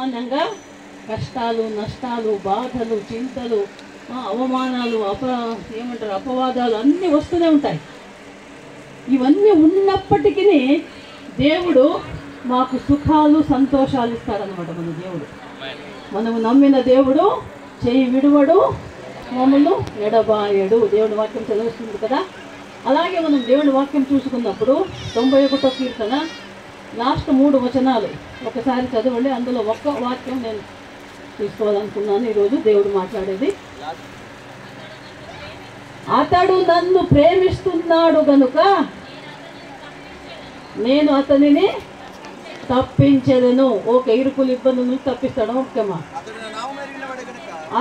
సామాన్యంగా కష్టాలు, నష్టాలు, బాధలు, చింతలు, అవమానాలు, అపవాదాలు అన్నీ వస్తూనే ఉంటాయి. ఇవన్నీ ఉన్నప్పటికీ దేవుడు మాకు సుఖాలు, సంతోషాలు ఇస్తాడనమాట. మన దేవుడు, మనము నమ్మిన దేవుడు చేయి విడువడు, మమ్మల్ని ఎడబాయడు. దేవుడి వాక్యం చదివిస్తుంది కదా. అలాగే మనం దేవుడి వాక్యం చూసుకున్నప్పుడు 91వ కీర్తన లాస్ట్ 3 వచనాలు ఒకసారి చదవండి. అందులో ఒక్క వాక్యం నేను తీసుకోవాలనుకున్నాను ఈరోజు. దేవుడు మాట్లాడేది, అతడు నన్ను ప్రేమిస్తున్నాడు గనుక నేను అతనిని తప్పించెదను. ఓకే, ఇరుకులు ఇబ్బందుల నుంచి తప్పిస్తాడు. ఓకేమా.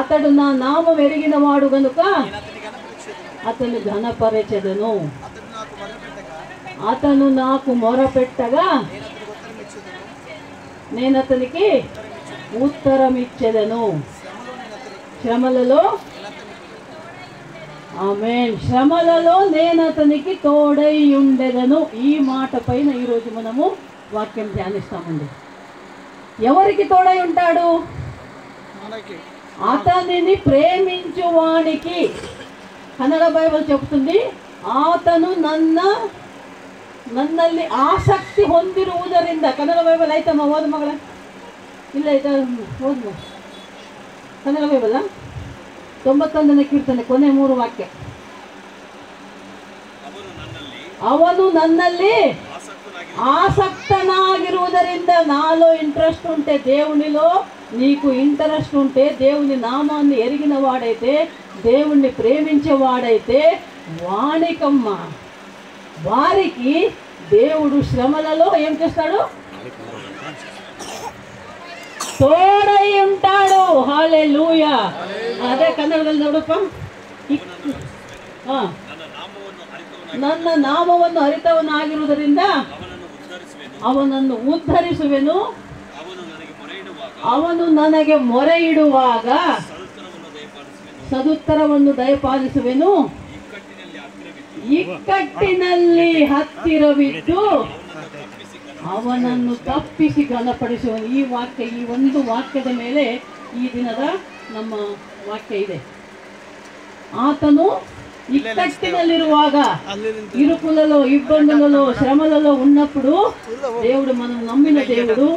అతడు నా నామం ఎరిగిన వాడు గనుక అతను ఘనపరచెదను. అతను నాకు మొరపెట్టగా నేను అతనికి ఉత్తరం ఇచ్చెదను. శ్రమలలో, ఆమేన్, శ్రమలలో నేను అతనికి తోడై ఉండెదను. ఈ మాట పైన ఈరోజు మనము వాక్యం ధ్యానిస్తామండి. ఎవరికి తోడై ఉంటాడు? అతనిని ప్రేమించువానికి. కన్నడ బైబిల్ చెప్తుంది, ಆತನು ನನ್ನಲ್ಲಿ ಆಸಕ್ತಿ ಹೊಂದಿರುವುದರಿಂದ. ಕನ್ನಡ ಬೈಬಲ್ ಆಯ್ತಮ್ಮ, ಓದು ಮಗಳ. ಇಲ್ಲ ಆಯ್ತಾ, ಓದು. ಕನ್ನಡ ಬೈಬಲ್ 91ನೇ ಕೀರ್ತನೆ ಕೊನೆ 3 ವಾಕ್ಯ. ಅವನು ನನ್ನಲ್ಲಿ ఆసక్తనాగిరుವುದರಿಂದ. నాలో ఇంట్రెస్ట్ ఉంటే, దేవునిలో నీకు ఇంట్రెస్ట్ ఉంటే, దేవుని నామాన్ని ఎరిగిన వాడైతే, దేవుణ్ణి ప్రేమించేవాడైతే వానికమ్మ, వారికి దేవుడు శ్రమలలో ఏం చేస్తాడు? తోడై ఉంటాడు. హల్లెలూయా. అదే కన్నಡದಲ್ಲಿ ನೋಡಪ್ಪ. ನನ್ನ ನಾಮವನ್ನು ಅರಿತವನಾಗಿರುವುದರಿಂದ ಅವನನ್ನು ಉದ್ಧರಿಸುವೆನು. ಅವನು ನನಗೆ ಮೊರೆ ಇಡುವಾಗ ಸದುತ್ತರವನ್ನು ದಯಪಾಲಿಸುವೆನು. ಇಕ್ಕಟ್ಟಿನಲ್ಲಿ ಹತ್ತಿರವಿದ್ದು ಅವನನ್ನು ತಪ್ಪಿಸಿ ಘನಪಡಿಸುವನು. ಈ ವಾಕ್ಯ, ಈ ಒಂದು ವಾಕ್ಯದ ಮೇಲೆ ಈ ದಿನದ ನಮ್ಮ ವಾಕ್ಯ ಇದೆ. ಆತನು ఇక్కట్టినల్లిరువాగ, ఇరుకులలో, ఇబ్బందులలో, శ్రమలలో ఉన్నప్పుడు దేవుడు, మనం నమ్మిన దేవుడు,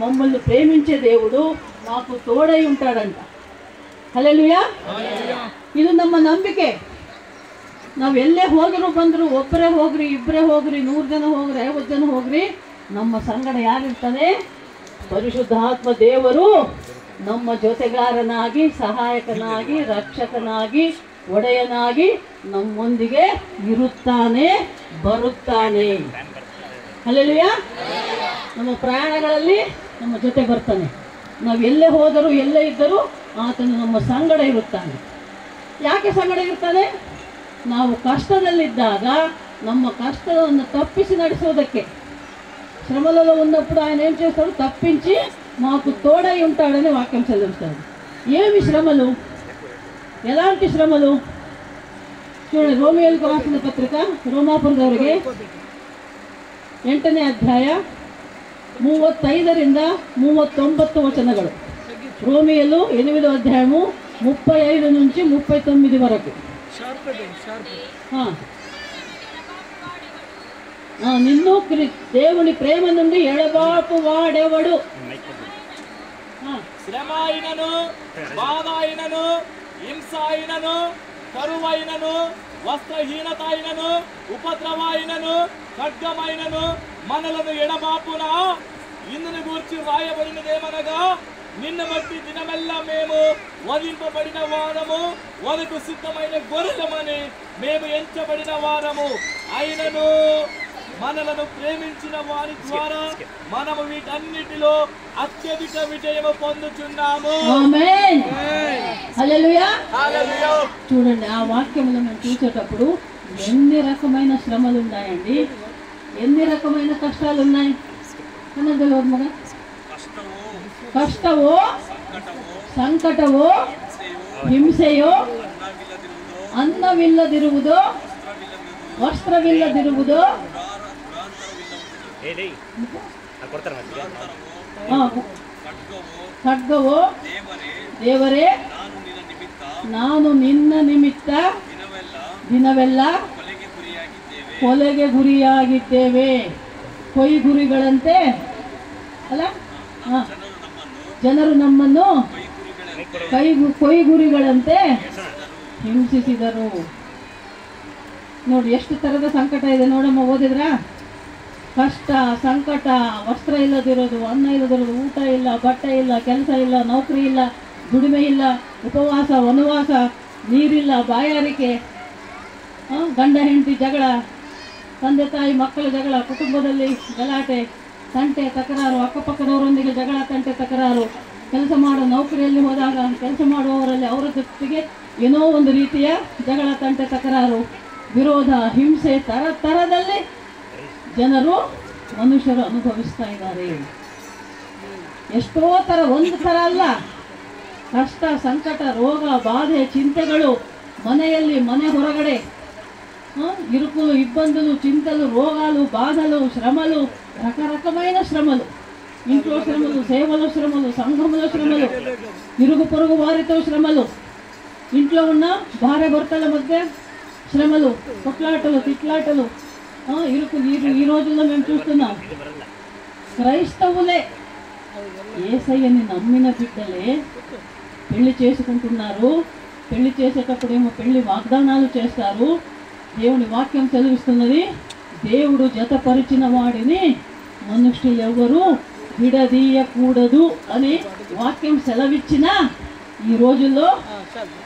మమ్మల్ని ప్రేమించే దేవుడు మాకు తోడై ఉంటాడంట. హల్లెలూಯಾ. ಇದು ನಮ್ಮ ನಂಬಿಕೆ. ನಾವು ಎಲ್ಲೇ ಹೋದರೂ ಬಂದರೂ, ಒಬ್ಬರೇ ಹೋಗ್ರಿ, ಇಬ್ಬರೇ ಹೋಗ್ರಿ, 100 ಜನ ಹೋಗ್ರಿ, 50 ಜನ ಹೋಗ್ರಿ, ನಮ್ಮ ಸಂಗಡ ಯಾರಿರ್ತಾನೆ? ಪರಿಶುದ್ಧಾತ್ಮ ದೇವರು ನಮ್ಮ ಜೊತೆಗಾರನಾಗಿ, ಸಹಾಯಕನಾಗಿ, ರಕ್ಷಕನಾಗಿ, ಒಡೆಯನಾಗಿ ನಮ್ಮೊಂದಿಗೆ ಇರುತ್ತಾನೆ, ಬರುತ್ತಾನೆ. ಹಲ್ಲೆಲೂಯಾ. ನಮ್ಮ ಪ್ರಯಾಣಗಳಲ್ಲಿ ನಮ್ಮ ಜೊತೆ ಬರ್ತಾನೆ. ನಾವು ಎಲ್ಲೇ ಹೋದರೂ, ಎಲ್ಲೇ ಇದ್ದರೂ ಆತನು ನಮ್ಮ ಸಂಗಡ ಇರುತ್ತಾನೆ. ಯಾಕೆ ಸಂಗಡ ಇರ್ತಾನೆ? ನಾವು ಕಷ್ಟದಲ್ಲಿದ್ದಾಗ ನಮ್ಮ కష్టವನ್ನು తప్పించి నడిసోదಕ್ಕೆ. శ్రమలలో ఉన్నప్పుడు ఆయన ఏం చేస్తాడు? తప్పించి మాకు తోడై ఉంటాడని వాక్యం చదివిస్తాడు. ఏమి శ్రమలు? ఎలాంటి శ్రమలు? చూడండి, రోమియోలకు రాసిన పత్రిక, రోమాపురదವರಿಗೆ 8ನೇ ಅಧ್ಯಾಯ 35ರಿಂದ 39 వచనಗಳು. రోమియోలు 8వ అధ్యాయము 35 నుంచి 39 వరకు. నిన్ను దేవుని ప్రేమ నుండి ఎడబాపు వాడెవడు? శ్రమ అయినను, బాధ అయినను, హింస అయినను, కరువైనను, వస్త్రహీనత అయినను, ఉపద్రవైనను, ఖడ్గమైనను మనలను ఎడబాపున. ఇందును గూర్చి రాయబడినదేమనగా, నిన్ను బట్టి దినమెల్లా మేము వధింపబడిన వారము, వదకు సిద్ధమైన గొర్రెలమని మేము ఎంచబడిన వారము. అయినను మనలను ప్రేమించిన వారి ద్వారా మనము వీటన్నిటిలో అత్యధిక విజయము పొందుచున్నాము. ఆమేన్. హల్లెలూయా. హల్లెలూయా. చూడండి, ఆ వాక్యములను మనం చూసేటప్పుడు ఎన్ని రకమైన శ్రమలు ఉన్నాయండి, ఎన్ని రకమైన కష్టాలు ఉన్నాయి. మగ ಕಷ್ಟವೋ, ಸಂಕಟವೋ, ಹಿಂಸೆಯೋ, ಅನ್ನವಿಲ್ಲದಿರುವುದೋ, ವಸ್ತ್ರವಿಲ್ಲದಿರುವುದೋ, ಖಡ್ಗವು ದೇವರೇ ನಾನು ನಿನ್ನ ನಿಮಿತ್ತ ದಿನವೆಲ್ಲ ಕೊಲೆಗೆ ಗುರಿಯಾಗಿದ್ದೇವೆ. ಕೊಯ್ಗುರಿಗಳಂತೆ ಅಲ್ಲ, ಜನರು ನಮ್ಮನ್ನು ಕೊಯ್ಗುರಿಗಳಂತೆ ಹಿಂಸಿಸಿದರು. ನೋಡಿ ಎಷ್ಟು ಥರದ ಸಂಕಟ ಇದೆ ನೋಡಮ್ಮ, ಓದಿದ್ರ? ಕಷ್ಟ, ಸಂಕಟ, ವಸ್ತ್ರ ಇಲ್ಲದಿರೋದು, ಅನ್ನ ಇಲ್ಲದಿರೋದು, ಊಟ ಇಲ್ಲ, ಬಟ್ಟೆ ಇಲ್ಲ, ಕೆಲಸ ಇಲ್ಲ, ನೌಕರಿ ಇಲ್ಲ, ದುಡಿಮೆ ಇಲ್ಲ, ಉಪವಾಸ, ವನವಾಸ, ನೀರಿಲ್ಲ, ಬಾಯಾರಿಕೆ, ಗಂಡ ಹೆಂಡತಿ ಜಗಳ, ತಂದೆ ತಾಯಿ ಮಕ್ಕಳ ಜಗಳ, ಕುಟುಂಬದಲ್ಲಿ ಗಲಾಟೆ, ತಂಟೆ ತಕರಾರು, ಅಕ್ಕಪಕ್ಕದವರೊಂದಿಗೆ ಜಗಳ, ತಂಟೆ ತಕರಾರು, ಕೆಲಸ ಮಾಡೋ ನೌಕರಿಯಲ್ಲಿ ಹೋದಾಗ ಕೆಲಸ ಮಾಡುವವರಲ್ಲಿ ಅವರ ಜೊತೆಗೆ ಏನೋ ಒಂದು ರೀತಿಯ ಜಗಳ, ತಂಟೆ ತಕರಾರು, ವಿರೋಧ, ಹಿಂಸೆ, ಥರದಲ್ಲಿ ಜನರು ಮನುಷ್ಯರು ಅನುಭವಿಸ್ತಾ ಇದ್ದಾರೆ. ಎಷ್ಟೋ ಥರ, ಒಂದು ಥರ ಅಲ್ಲ, ಕಷ್ಟ, ಸಂಕಟ, ರೋಗ, ಬಾಧೆ, ಚಿಂತೆಗಳು ಮನೆಯಲ್ಲಿ, ಮನೆ ಹೊರಗಡೆ, ఇరుకులు, ఇబ్బందులు, చింతలు, రోగాలు, బాధలు, శ్రమలు, రకరకమైన శ్రమలు, ఇంట్లో శ్రమలు, సేవలో శ్రమలు, సంఘములో శ్రమలు, ఇరుగు పొరుగు వారితో శ్రమలు, ఇంట్లో ఉన్న భార్య భర్తల మధ్య శ్రమలు, కొట్లాటలు, తిట్లాటలు, ఇరుకులు. ఈ రోజుల్లో మేము చూస్తున్నాం, క్రైస్తవులే యేసయ్యని నమ్మిన బిడ్డలే పెళ్లి చేసుకుంటున్నారు. పెళ్లి చేసేటప్పుడేమో పెళ్లి వాగ్దానాలు చేస్తారు. దేవుని వాక్యం సెలవిస్తున్నది, దేవుడు జతపరిచిన వాడిని మనుష్యులు ఎవరు విడదీయకూడదు అని వాక్యం సెలవిచ్చిన ఈ రోజుల్లో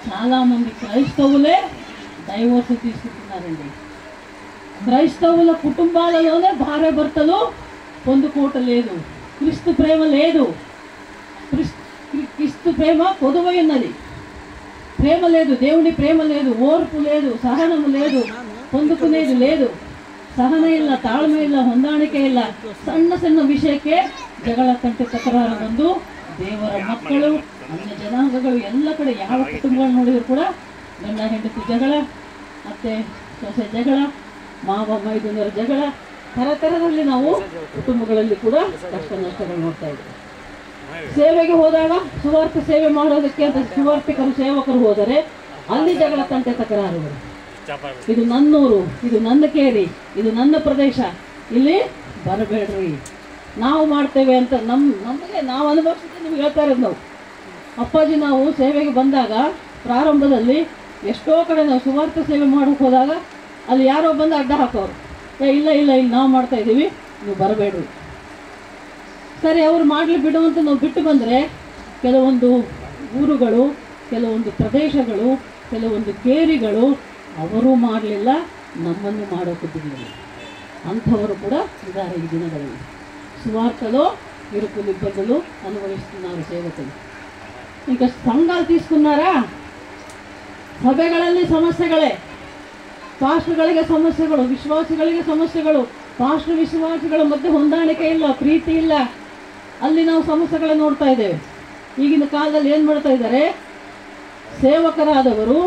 చాలామంది క్రైస్తవులే డైవోర్స్ తీసుకుంటున్నారండి. క్రైస్తవుల కుటుంబాలలోనే భార్య భర్తలు పొందుకోవటం లేదు. క్రీస్తు ప్రేమ లేదు. క్రీస్తు ప్రేమ కొదువై ఉన్నది. ప్రేమ లేదు, దేవుని ప్రేమ లేదు, ఓర్పు లేదు, సహనము లేదు, పొందుకునేది లేదు, ಸಹನ ಇಲ್ಲ, ತಾಳ್ಮೆ ಇಲ್ಲ, ಹೊಂದಾಣಿಕೆ ಇಲ್ಲ. ಸಣ್ಣ ಸಣ್ಣ ವಿಷಯಕ್ಕೆ ಜಗಳ, ತಂಟೆ ತಕರಾರು ಬಂದು ದೇವರ ಮಕ್ಕಳು, ಅನ್ಯ ಜನಾಂಗಗಳು ಎಲ್ಲ ಕಡೆ ಯಾವ ಕುಟುಂಬಗಳು ನೋಡಿದ್ರು ಕೂಡ ಗಂಡ ಹೆಂಡತಿ ಜಗಳ, ಅತ್ತೆ ಸೊಸೆ ಜಗಳ, ಮಾವ ಮೈದುನರ ಜಗಳ, ಥರಥರದಲ್ಲಿ ನಾವು ಕುಟುಂಬಗಳಲ್ಲಿ ಕೂಡ ಕಷ್ಟ ನಷ್ಟಗಳು ನೋಡ್ತಾ ಇದ್ದೀವಿ. ಸೇವೆಗೆ ಹೋದಾಗ ಸುವಾರ್ಥ ಸೇವೆ ಮಾಡೋದಕ್ಕೆ ಅಂತ ಸುವಾರ್ಥಿಕರು, ಸೇವಕರು ಹೋದರೆ ಅಲ್ಲಿ ಜಗಳ, ತಂಟೆ ತಕರಾರುಗಳು. ಇದು ನನ್ನೂರು, ಇದು ನನ್ನ ಕೇರಿ, ಇದು ನನ್ನ ಪ್ರದೇಶ, ಇಲ್ಲಿ ಬರಬೇಡ್ರಿ, ನಾವು ಮಾಡ್ತೇವೆ ಅಂತ ನಮಗೆ ನಾವು ಅನುಭವಿಸಿದ್ರೆ ನಿಮ್ಗೆ ಹೇಳ್ತಾ ಇರೋದು. ನಾವು ಅಪ್ಪಾಜಿ ನಾವು ಸೇವೆಗೆ ಬಂದಾಗ ಪ್ರಾರಂಭದಲ್ಲಿ ಎಷ್ಟೋ ಕಡೆ ನಾವು ಸುವಾರ್ಥ ಸೇವೆ ಮಾಡೋಕೆ ಹೋದಾಗ ಅಲ್ಲಿ ಯಾರೋ ಬಂದು ಅಡ್ಡ ಹಾಕೋರು, ಇಲ್ಲ ಇಲ್ಲ ಇಲ್ಲಿ ನಾವು ಮಾಡ್ತಾ ಇದ್ದೀವಿ, ನೀವು ಬರಬೇಡ್ರಿ. ಸರಿ, ಅವ್ರು ಮಾಡಲಿ ಬಿಡು ಅಂತ ನಾವು ಬಿಟ್ಟು ಬಂದರೆ ಕೆಲವೊಂದು ಊರುಗಳು, ಕೆಲವೊಂದು ಪ್ರದೇಶಗಳು, ಕೆಲವೊಂದು ಕೇರಿಗಳು ಅವರು ಮಾಡಲಿಲ್ಲ, ನಮ್ಮನ್ನು ಮಾಡೋಕೆ ಬಿಡಲಿಲ್ಲ. ಅಂಥವರು ಕೂಡ ಇದ್ದಾರೆ ಈ ದಿನಗಳಲ್ಲಿ. సువార్తలో ఇరుకులు ఇబ్బందులు అనుభవిస్తున్నారు సేవకులు. ఇంకా సంఘాలు తీసుకున్నారా, ಸಭೆಗಳಲ್ಲಿ ಸಮಸ್ಯೆಗಳೇ, ಪಾಸ್ಟರ್ಗಳಿಗೆ ಸಮಸ್ಯೆಗಳು, ವಿಶ್ವಾಸಿಗಳಿಗೆ ಸಮಸ್ಯೆಗಳು, ಪಾಸ್ಟರ್ ವಿಶ್ವಾಸಿಗಳ ಮಧ್ಯೆ ಹೊಂದಾಣಿಕೆ ಇಲ್ಲ, ಪ್ರೀತಿ ಇಲ್ಲ, ಅಲ್ಲಿ ನಾವು ಸಮಸ್ಯೆಗಳನ್ನ ನೋಡ್ತಾ ಇದ್ದೇವೆ. ಈಗಿನ ಕಾಲದಲ್ಲಿ ಏನು ಮಾಡ್ತಾ ಇದ್ದಾರೆ, ಸೇವಕರಾದವರು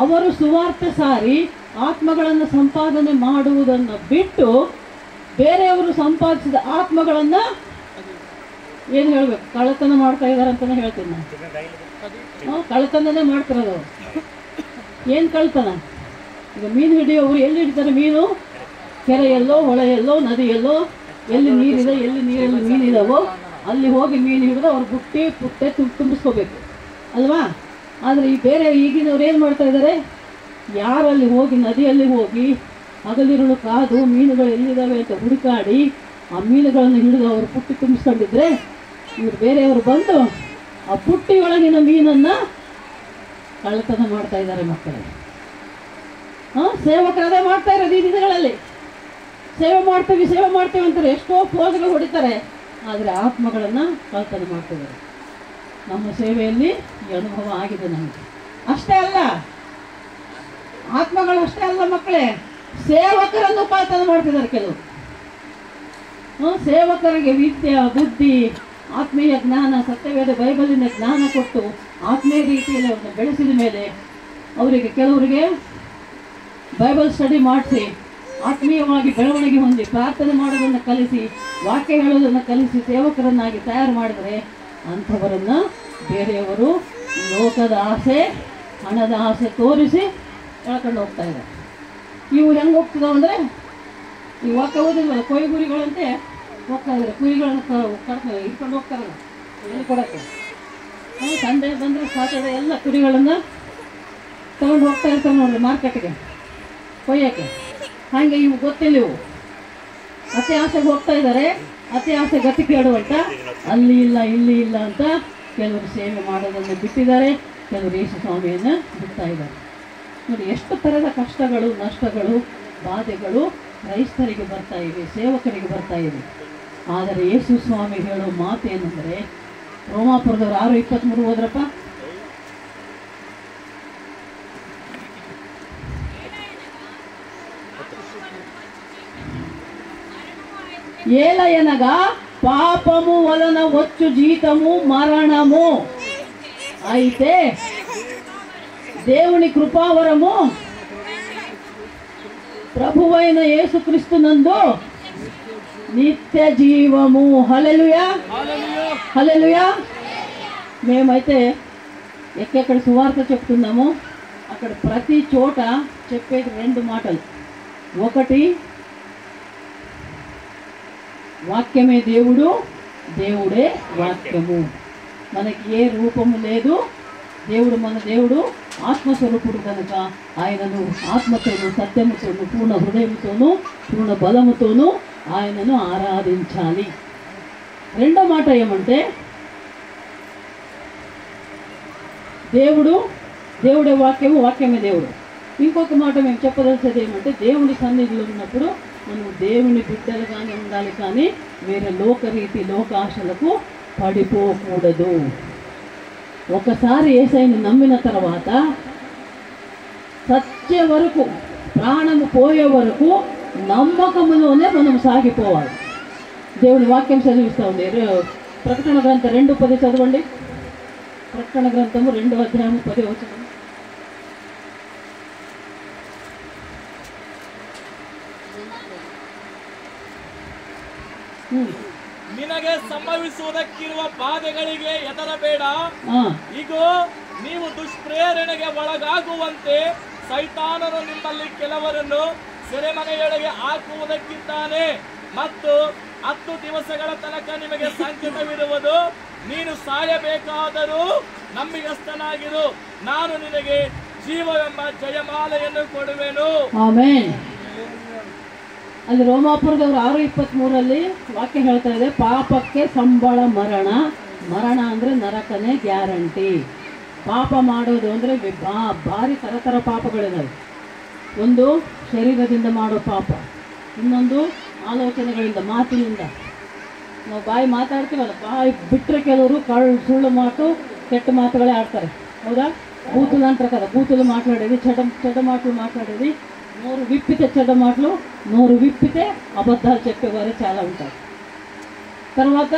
ಅವರು ಸುವಾರ್ತೆ ಸಾರಿ ಆತ್ಮಗಳನ್ನು ಸಂಪಾದನೆ ಮಾಡುವುದನ್ನು ಬಿಟ್ಟು ಬೇರೆಯವರು ಸಂಪಾದಿಸಿದ ಆತ್ಮಗಳನ್ನು ಏನು ಹೇಳಬೇಕು, ಕಳ್ಳತನ ಮಾಡ್ತಾ ಇದ್ದಾರೆ ಅಂತಲೇ ಹೇಳ್ತೀನಿ ನಾನು. ಕಳ್ಳತನನೇ ಮಾಡ್ತಿರೋದು. ಏನು ಕಳ್ಳತನ? ಈಗ ಮೀನು ಹಿಡಿಯೋರು ಎಲ್ಲಿ ಹಿಡಿತಾರೆ ಮೀನು? ಕೆರೆಯಲ್ಲೋ, ಹೊಳೆಯಲ್ಲೋ, ನದಿಯಲ್ಲೋ, ಎಲ್ಲಿ ನೀರಿದೆ, ಎಲ್ಲಿ ನೀರಲ್ಲಿ ಮೀನಿದಾವೋ ಅಲ್ಲಿ ಹೋಗಿ ಮೀನು ಹಿಡಿದು ಅವ್ರು ಪುಟ್ಟೆ ತುಂಬಿಸ್ಕೋಬೇಕು ಅಲ್ವಾ? ಆದರೆ ಈ ಬೇರೆ ಈಗಿನವ್ರು ಏನು ಮಾಡ್ತಾ ಇದ್ದಾರೆ, ಯಾರಲ್ಲಿ ಹೋಗಿ ನದಿಯಲ್ಲಿ ಹೋಗಿ ಹಗಲಿರುಳು ಕಾದು ಮೀನುಗಳು ಎಲ್ಲಿದ್ದಾವೆ ಅಂತ ಹುಡುಕಾಡಿ ಆ ಮೀನುಗಳನ್ನು ಹಿಡಿದು ಅವರು ಪುಟ್ಟಿ ತುಂಬಿಸ್ಕೊಂಡಿದ್ರೆ ಇವರು ಬೇರೆಯವರು ಬಂದು ಆ ಪುಟ್ಟಿಯೊಳಗಿನ ಮೀನನ್ನು ಕಳ್ಳತನ ಮಾಡ್ತಾ ಇದ್ದಾರೆ ಮಕ್ಕಳಿಗೆ. ಸೇವಕರದೇ ಮಾಡ್ತಾ ಇರೋದು ಈ ದಿನಗಳಲ್ಲಿ. ಸೇವೆ ಮಾಡ್ತೇವೆ ಅಂತಾರೆ, ಎಷ್ಟೋ ಪೋಸ್ಗಳು ಹೊಡಿತಾರೆ, ಆದರೆ ಆತ್ಮಗಳನ್ನು ಕಳ್ಳತನ ಮಾಡ್ತಿದ್ದಾರೆ. ನಮ್ಮ ಸೇವೆಯಲ್ಲಿ ಈ ಅನುಭವ ಆಗಿದೆ ನಮಗೆ. ಅಷ್ಟೇ ಅಲ್ಲ, ಆತ್ಮಗಳು ಅಷ್ಟೇ ಅಲ್ಲ ಮಕ್ಕಳೇ, ಸೇವಕರನ್ನು ಕಳ್ಳತನ ಮಾಡ್ತಿದ್ದಾರೆ ಕೆಲವು. ಸೇವಕರಿಗೆ ವಿದ್ಯೆ, ಬುದ್ಧಿ, ಆತ್ಮೀಯ ಜ್ಞಾನ, ಸತ್ಯವೇದ ಬೈಬಲಿನ ಜ್ಞಾನ ಕೊಟ್ಟು ಆತ್ಮೀಯ ರೀತಿಯಲ್ಲಿ ಅವ್ರನ್ನ ಬೆಳೆಸಿದ ಮೇಲೆ ಅವರಿಗೆ ಕೆಲವರಿಗೆ ಬೈಬಲ್ ಸ್ಟಡಿ ಮಾಡಿಸಿ ಆತ್ಮೀಯವಾಗಿ ಬೆಳವಣಿಗೆ ಹೊಂದಿ ಪ್ರಾರ್ಥನೆ ಮಾಡೋದನ್ನು ಕಲಿಸಿ ವಾಕ್ಯ ಹೇಳೋದನ್ನು ಕಲಿಸಿ ಸೇವಕರನ್ನಾಗಿ ತಯಾರು ಮಾಡಿದರೆ ಅಂಥವರನ್ನು ಬೇರೆಯವರು ಲೋಕದ ಆಸೆ, ಹಣದ ಆಸೆ ತೋರಿಸಿ ಎಳ್ಕೊಂಡು ಹೋಗ್ತಾ ಇದ್ದಾರೆ. ಇವು ಹೆಂಗೆ ಹೋಗ್ತಿದ್ದಾವೆ ಅಂದರೆ, ಈ ವಾಕ್ಯ ಓದಿದ್ವಲ್ಲ, ಕೊಯ್ಗುರಿಗಳಂತೆ ಹೋಗ್ತಾ ಇದ್ದಾರೆ. ಕುರಿಗಳನ್ನು ಕರ್ಕೊಂಡು ಇಟ್ಕೊಂಡು ಹೋಗ್ತಾರಲ್ಲ ಎಲ್ಲಿ ಕೊಡೋಕ್ಕೆ. ಸಂಡೇ ಬಂದರೆ ಸಾಟರ್ಡೆ ಎಲ್ಲ ಕುರಿಗಳನ್ನು ತಗೊಂಡು ಹೋಗ್ತಾ ಇರ್ತಾರೆ ನೋಡ್ರಿ ಮಾರ್ಕೆಟ್ಗೆ ಕೊಯ್ಯೋಕ್ಕೆ. ಹಾಗೆ ಇವು ಗೊತ್ತಿಲ್ಲ, ಇವು ಅತಿ ಆಸೆಗೆ ಹೋಗ್ತಾ ಇದ್ದಾರೆ. ಅತಿ ಆಸೆ ಗತಿ ಕೇಳುವಂತ ಅಲ್ಲಿ ಇಲ್ಲ ಇಲ್ಲಿ ಇಲ್ಲ ಅಂತ ಕೆಲವರು ಸೇವೆ ಮಾಡೋದನ್ನು ಬಿಟ್ಟಿದ್ದಾರೆ, ಕೆಲವರು ಯೇಸು ಸ್ವಾಮಿಯನ್ನು ಬಿಡ್ತಾ ಇದ್ದಾರೆ. ನೋಡಿ ಎಷ್ಟು ಥರದ ಕಷ್ಟಗಳು, ನಷ್ಟಗಳು, ಬಾಧೆಗಳು ಕ್ರೈಸ್ತರಿಗೆ ಬರ್ತಾ ಇವೆ, ಸೇವಕರಿಗೆ ಬರ್ತಾ ಇವೆ. ಆದರೆ ಯೇಸು ಸ್ವಾಮಿ ಹೇಳೋ ಮಾತು ಏನಂದರೆ, ರೋಮಾಪುರದವರು 6:23 ಹೋದ್ರಪ್ಪ. ఏలయనగా పాపము వలన వచ్చు జీతము మరణము, అయితే దేవుని కృపావరము ప్రభువైన యేసుక్రీస్తునందు నిత్య జీవము. హల్లెలూయా, హల్లెలూయా. మేమైతే ఎక్కడెక్కడ సువార్త చెప్తున్నామో అక్కడ ప్రతి చోట చెప్పేది 2 మాటలు. ఒకటి, వాక్యమే దేవుడు, దేవుడే వాక్యము. మనకి ఏ రూపము లేదు. దేవుడు మన దేవుడు ఆత్మస్వరూపుడు కనుక ఆయనను ఆత్మతోనూ సత్యముతోనూ పూర్ణ హృదయముతోనూ పూర్ణ బలముతోనూ ఆయనను ఆరాధించాలి. రెండో మాట ఏమంటే, దేవుడే వాక్యము, వాక్యమే దేవుడు. ఇంకొక మాట మేము చెప్పదలిసేది ఏమంటే, దేవుని సన్నిధిలో ఉన్నప్పుడు మనం దేవుని బిడ్డలుగానే ఉండాలి, కానీ వేరే లోకరీతి లోకాశలకు పడిపోకూడదు. ఒకసారి యేసయ్యను నమ్మిన తర్వాత సత్య వరకు, ప్రాణము పోయే వరకు నమ్మకములోనే మనం సాగిపోవాలి. దేవుని వాక్యం చదివిస్తూ ఉంది. ప్రకటన గ్రంథం 2:10 చదవండి. ప్రకటన గ్రంథము 2:10. ನಿನಗೆ ಸಂಭವಿಸುವುದಕ್ಕಿರುವ ಬಾಧೆಗಳಿಗೆ ಹೆದರಬೇಡ. ಇಗೋ, ನೀವು ದುಷ್ಪ್ರೇರಣೆಗೆ ಒಳಗಾಗುವಂತೆ ಸೈತಾನನು ನಿಮ್ಮಲ್ಲಿ ಕೆಲವರನ್ನು ಸೆರೆಮನೆಯೊಳಗೆ ಹಾಕುವುದಕ್ಕಿದ್ದಾನೆ ಮತ್ತು 10 ದಿವಸಗಳ ತನಕ ನಿಮಗೆ ಸಂಕಟವಿರುವುದು. ನೀನು ಸಾಯಬೇಕಾದರೂ ನಂಬಿಗಸ್ತನಾಗಿರು, ನಾನು ನಿನಗೆ ಜೀವವೆಂಬ ಜಯಮಾಲೆಯನ್ನು ಕೊಡುವೆನು. ಆಮೆನ್. ಅಲ್ಲಿ ರೋಮಾಪುರದವರು 6:23 ವಾಕ್ಯ ಹೇಳ್ತಾ ಇದೆ, ಪಾಪಕ್ಕೆ ಸಂಬಳ ಮರಣ. ಮರಣ ಅಂದರೆ ನರಕನೇ ಗ್ಯಾರಂಟಿ. ಪಾಪ ಮಾಡೋದು ಅಂದರೆ ಭಾರಿ ಥರ ಪಾಪಗಳಿದ್ದಾವೆ. ಒಂದು ಶರೀರದಿಂದ ಮಾಡೋ ಪಾಪ, ಇನ್ನೊಂದು ಆಲೋಚನೆಗಳಿಂದ, ಮಾತಿನಿಂದ. ನಾವು ಬಾಯಿ ಮಾತಾಡ್ತೀವಲ್ಲ, ಬಾಯಿ ಬಿಟ್ಟರೆ ಕೆಲವರು ಸುಳ್ಳು ಮಾತು, ಕೆಟ್ಟ మాటలే ఆడతారు. ಹೌದಾ? బూతులు అంటారు కదా, బూతులు మాట్లాడేది, చెడ్డ మాటలు మాట్లాడేది. నోరు విప్పితే చెడ్డ మాటలు, నోరు విప్పితే అబద్ధాలు చెప్పేవారే చాలా ఉంటారు. తర్వాత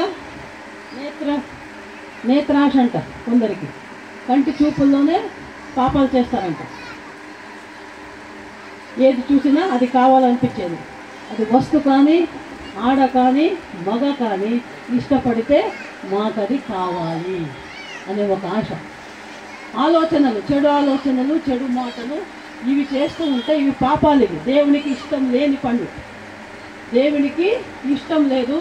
నేత్రాశ అంట. కొందరికి కంటి చూపుల్లోనే పాపాలు చేస్తారంట. ఏది చూసినా అది కావాలనిపించేది. అది వస్తు కానీ, ఆడ కానీ, మగ కానీ ఇష్టపడితే మాకది కావాలి అనే ఒక ఆశ. ఆలోచనలు, చెడు ఆలోచనలు, చెడు మాటలు, ఇవి చేస్తూ ఉంటే ఇవి పాపాలు. ఇవి దేవునికి ఇష్టం లేని పనులు. దేవునికి ఇష్టం లేదు,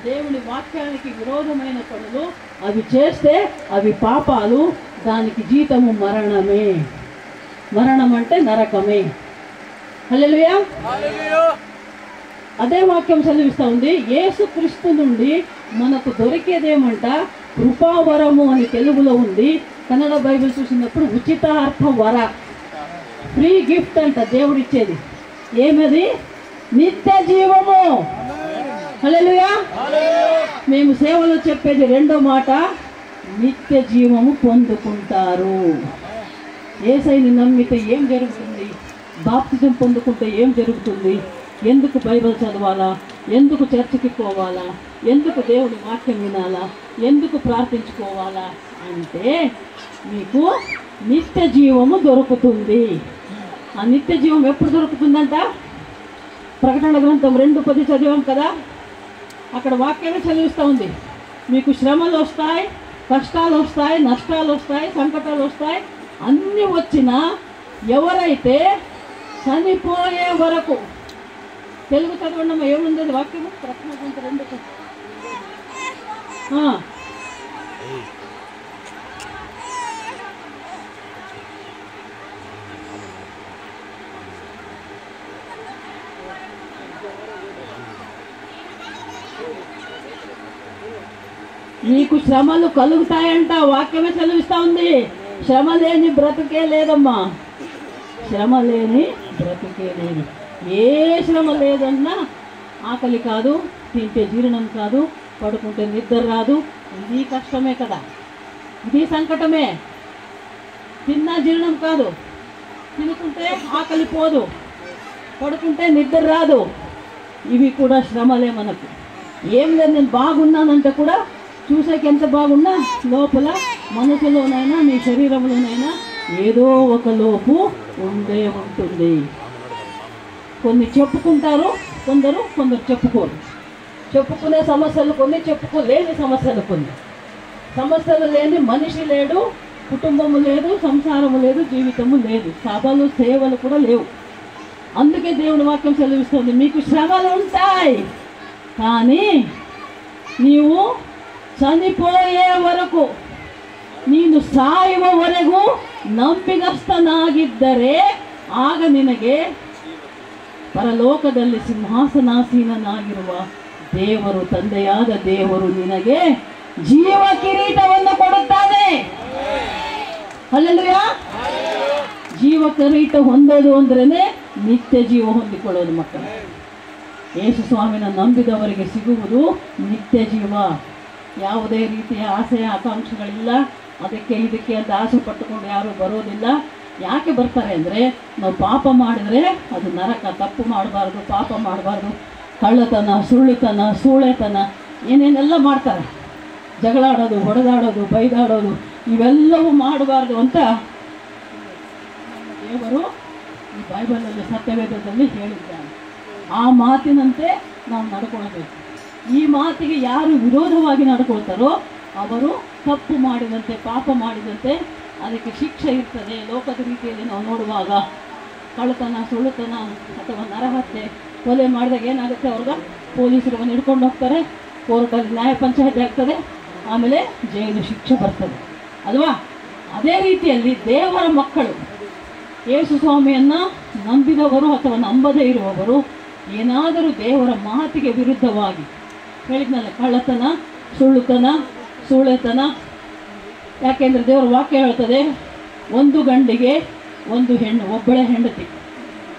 దేవుని వాక్యానికి విరోధమైన పనులు అవి చేస్తే అవి పాపాలు. దానికి జీతము మరణమే. మరణం అంటే నరకమే. హల్లెలూయా. అదే వాక్యం చదివిస్తూ ఉంది. యేసుక్రీస్తు నుండి మనకు దొరికేదేమంట, కృపావరము అని తెలుగులో ఉంది. కన్నడ బైబిల్ చూసినప్పుడు ఉచితార్థ వర, ఫ్రీ గిఫ్ట్ అంట దేవుడిచ్చేది. ఏమది? నిత్య జీవము. హల్లెలూయా. మేము సేవలో చెప్పేది రెండో మాట, నిత్య జీవము పొందుకుంటారు. యేసయ్యని నమ్మితే ఏం జరుగుతుంది? బాప్తిజం పొందుకుంటే ఏం జరుగుతుంది? ఎందుకు బైబిల్ చదవాలా? ఎందుకు చర్చికి పోవాలా? ఎందుకు దేవుని వాక్యం వినాలా? ఎందుకు ప్రార్థించుకోవాలా అంటే మీకు నిత్య జీవము దొరుకుతుంది. ఆ నిత్య జీవం ఎప్పుడు దొరుకుతుందంట? ప్రకటన గ్రంథం 2:10 చదివాం కదా, అక్కడ వాక్యమే చదివిస్తూ ఉంది. మీకు శ్రమలు వస్తాయి, కష్టాలు వస్తాయి, నష్టాలు వస్తాయి, సంకటాలు వస్తాయి. అన్నీ వచ్చినా ఎవరైతే చనిపోయే వరకు, తెలుగు చదవండి ఏముంది వాక్యము, ప్రశ్న 2. నీకు శ్రమలు కలుగుతాయంట, వాక్యమే చదివిస్తా ఉంది. శ్రమ లేని బ్రతుకే లేదమ్మా, శ్రమ లేని బ్రతుకే లేదు. ఏ శ్రమ లేదన్నా ఆకలి కాదు, తింటే జీర్ణం కాదు, పడుకుంటే నిద్ర రాదు. ఇది కష్టమే కదా, ఇది సంకటమే. తిన్నా జీర్ణం కాదు, తినుకుంటే ఆకలి పోదు, పడుకుంటే నిద్ర రాదు. ఇవి కూడా శ్రమలే మనకు. ఏం లేదు, నేను బాగున్నానంటే కూడా చూసేకి ఎంత బాగున్నా లోపల మనసులోనైనా నీ శరీరంలోనైనా ఏదో ఒక లోపు ఉండే ఉంటుంది. కొన్ని చెప్పుకుంటారు కొందరు చెప్పుకోరు. చెప్పుకునే సమస్యలు కొన్ని, చెప్పుకోలేని సమస్యలు కొన్ని. సమస్యలు లేని మనిషి లేడు, కుటుంబము లేదు, సంసారము లేదు, జీవితము లేదు, సభలు సేవలు కూడా లేవు. అందుకే దేవుని వాక్యం సెలవిస్తుంది, మీకు శ్రమలు ఉంటాయి, కానీ నీవు ಚನಿಪೋಯೇ ವರೆಗೂ ನೀನು ಸಾಯುವವರೆಗೂ ನಂಬಿಗಸ್ತನಾಗಿದ್ದರೆ ಆಗ ನಿನಗೆ ಪರಲೋಕದಲ್ಲಿ ಸಿಂಹಾಸನಾಸೀನನಾಗಿರುವ ದೇವರು, ತಂದೆಯಾದ ದೇವರು ನಿನಗೆ ಜೀವ ಕಿರೀಟವನ್ನು ಕೊಡುತ್ತಾನೆ. ಹಲ್ಲೆಲೂಯಾ. ಜೀವ ಕಿರೀಟ ಹೊಂದೋದು ಅಂದ್ರೇನೆ ನಿತ್ಯ ಜೀವ ಹೊಂದಿಕೊಳ್ಳೋದು ಮಕ್ಕಳು. ಯೇಸು ಸ್ವಾಮಿನ ನಂಬಿದವರಿಗೆ ಸಿಗುವುದು ನಿತ್ಯ ಜೀವ. ಯಾವುದೇ ರೀತಿಯ ಆಸೆ ಆಕಾಂಕ್ಷೆಗಳಿಲ್ಲ. ಅದಕ್ಕೆ ಇದಕ್ಕೆ ಅಂತ ಆಸೆ ಪಟ್ಟುಕೊಂಡು ಯಾರೂ ಬರೋದಿಲ್ಲ. ಯಾಕೆ ಬರ್ತಾರೆ ಅಂದರೆ, ನಾವು ಪಾಪ ಮಾಡಿದರೆ ಅದು ನರಕ. ತಪ್ಪು ಮಾಡಬಾರ್ದು, ಪಾಪ ಮಾಡಬಾರ್ದು, ಕಳ್ಳತನ, ಸುಳ್ಳುತನ, ಸೂಳೆತನ ಏನೇನೆಲ್ಲ ಮಾಡ್ತಾರೆ. ಜಗಳಾಡೋದು, ಹೊಡೆದಾಡೋದು, ಬೈದಾಡೋದು ಇವೆಲ್ಲವೂ ಮಾಡಬಾರ್ದು ಅಂತ ದೇವರು ಈ ಬೈಬಲಲ್ಲಿ ಸತ್ಯವೇದದಲ್ಲಿ ಹೇಳಿದ್ದಾನೆ. ಆ ಮಾತಿನಂತೆ ನಾವು ನಡ್ಕೊಳ್ಬೇಕು. ಈ ಮಾತಿಗೆ ಯಾರು ವಿರೋಧವಾಗಿ ನಡ್ಕೊಳ್ತಾರೋ ಅವರು ತಪ್ಪು ಮಾಡಿದಂತೆ, ಪಾಪ ಮಾಡಿದಂತೆ ಅದಕ್ಕೆ ಶಿಕ್ಷೆ ಇರ್ತದೆ. ಲೋಕದ ರೀತಿಯಲ್ಲಿ ನಾವು ನೋಡುವಾಗ ಕಳ್ಳತನ, ಸುಳ್ಳುತನ ಅಥವಾ ನರಹತ್ಯೆ, ಕೊಲೆ ಮಾಡಿದಾಗ ಏನಾಗುತ್ತೆ, ಅವ್ರಿಗೆ ಪೊಲೀಸರು ಬಂದು ಹಿಡ್ಕೊಂಡು ಹೋಗ್ತಾರೆ, ಕೋರ್ಟಲ್ಲಿ ನ್ಯಾಯ ಪಂಚಾಯತಿ ಆಗ್ತದೆ, ಆಮೇಲೆ ಜೈಲು ಶಿಕ್ಷೆ ಬರ್ತದೆ ಅಲ್ವಾ. ಅದೇ ರೀತಿಯಲ್ಲಿ ದೇವರ ಮಕ್ಕಳು, ಯೇಸು ಸ್ವಾಮಿಯನ್ನು ನಂಬಿದವರು ಅಥವಾ ನಂಬದೇ ಇರುವವರು ಏನಾದರೂ ದೇವರ ಮಾತಿಗೆ ವಿರುದ್ಧವಾಗಿ ಹೇಳಿದ್ನಲ್ಲ, ಕಳ್ಳತನ, ಸುಳ್ಳುತನ, ಸೂಳೆತನ. ಯಾಕೆಂದರೆ ದೇವರ ವಾಕ್ಯ ಹೇಳ್ತದೆ, ಒಂದು ಗಂಡಿಗೆ ಒಂದು ಹೆಣ್ಣು, ಒಬ್ಬಳೇ ಹೆಂಡತಿ,